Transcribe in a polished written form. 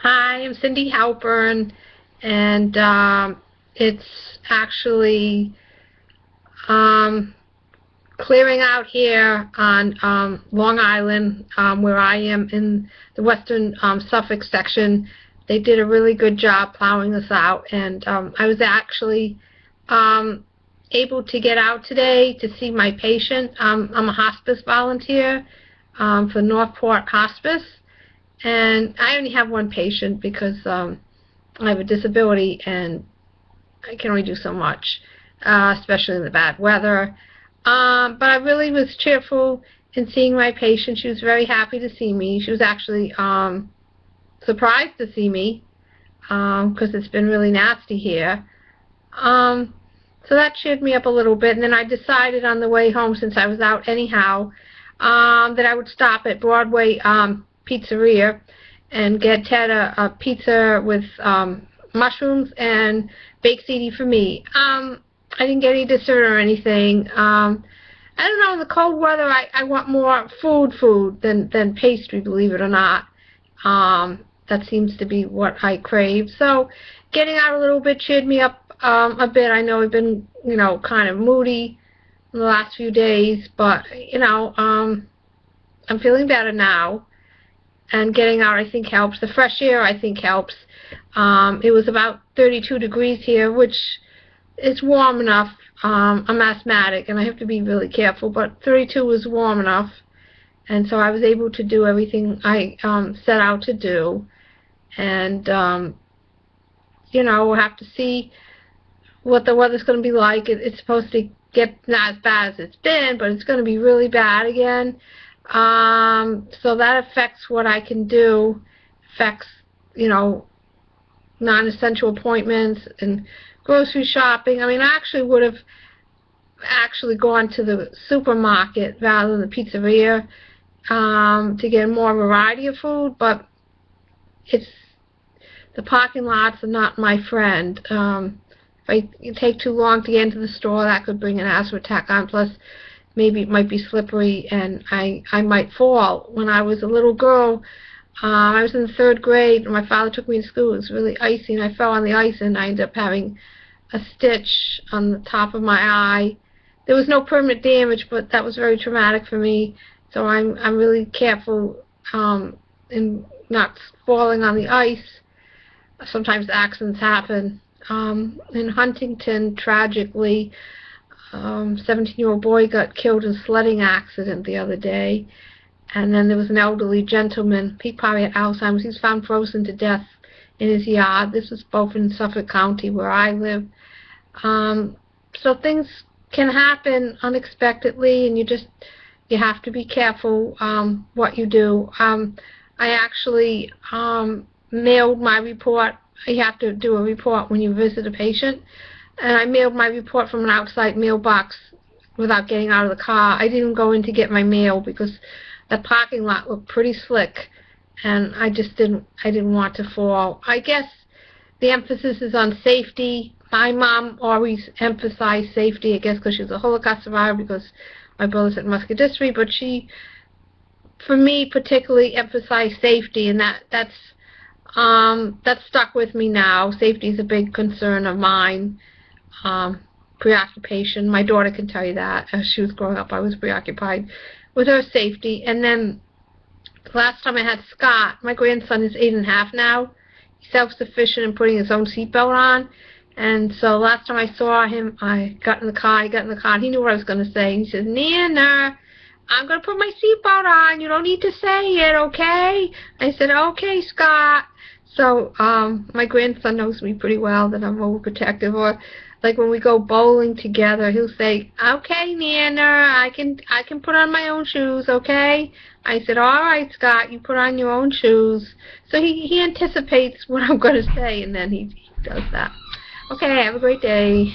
Hi, I'm Cindy Halpern, and it's actually um, clearing out here on Long Island, where I am in the western Suffolk section. They did a really good job plowing this out, and I was actually able to get out today to see my patient. I'm a hospice volunteer for Northport Hospice, and I only have one patient because I have a disability and I can only do so much, especially in the bad weather. But I really was cheerful in seeing my patient. She was very happy to see me. She was actually surprised to see me because it's been really nasty here. So that cheered me up a little bit. And then I decided on the way home, since I was out anyhow, that I would stop at Broadway Pizzeria and get Ted a pizza with mushrooms and baked ziti for me. I didn't get any dessert or anything. I don't know, in the cold weather I want more food than pastry, believe it or not. That seems to be what I crave. So getting out a little bit cheered me up a bit. I know I've been, kind of moody in the last few days, but, I'm feeling better now. And getting out, I think, helps. The fresh air, I think, helps. It was about 32 degrees here, which is warm enough. I'm asthmatic, and I have to be really careful, but 32 was warm enough. And so I was able to do everything I set out to do. And, we'll have to see what the weather's going to be like. It's supposed to get not as bad as it's been, but it's going to be really bad again. So that affects what I can do, affects, non-essential appointments and grocery shopping. I mean, I actually would have gone to the supermarket rather than the pizzeria to get more variety of food, but the parking lots are not my friend. If I take too long to get into the store, that could bring an asthma attack on. Plus, maybe it might be slippery and I might fall. When I was a little girl, I was in the 3rd grade, and my father took me to school. It was really icy, and I fell on the ice, and I ended up having a stitch on the top of my eye. There was no permanent damage, but that was very traumatic for me. So I'm really careful in not falling on the ice. Sometimes accidents happen. In Huntington, tragically, 17-year-old boy got killed in a sledding accident the other day. And then there was an elderly gentleman, he probably had Alzheimer's. He was found frozen to death in his yard. This was both in Suffolk County, where I live. So things can happen unexpectedly, and you have to be careful what you do. I actually mailed my report. You have to do a report when you visit a patient. And I mailed my report from an outside mailbox without getting out of the car. I didn't go in to get my mail because the parking lot looked pretty slick, and I didn't want to fall. I guess the emphasis is on safety. My mom always emphasized safety, I guess because she's a Holocaust survivor, because my brother's had muscular dystrophy, but she, for me, particularly emphasized safety, and that's stuck with me now. Safety is a big concern of mine. Preoccupation. My daughter can tell you that. As she was growing up, I was preoccupied with her safety. And then the last time I had Scott, my grandson is 8.5 now. He's self-sufficient in putting his own seatbelt on. And so last time I saw him, I got in the car, and he knew what I was going to say. He said, "Nana, I'm going to put my seatbelt on. You don't need to say it, okay?" I said, "Okay, Scott." So my grandson knows me pretty well, that I'm overprotective. Or like when we go bowling together, he'll say, "Okay, Nana, I can put on my own shoes, okay?" I said, "All right, Scott, you put on your own shoes." So he anticipates what I'm going to say, and then he does that. Okay, have a great day.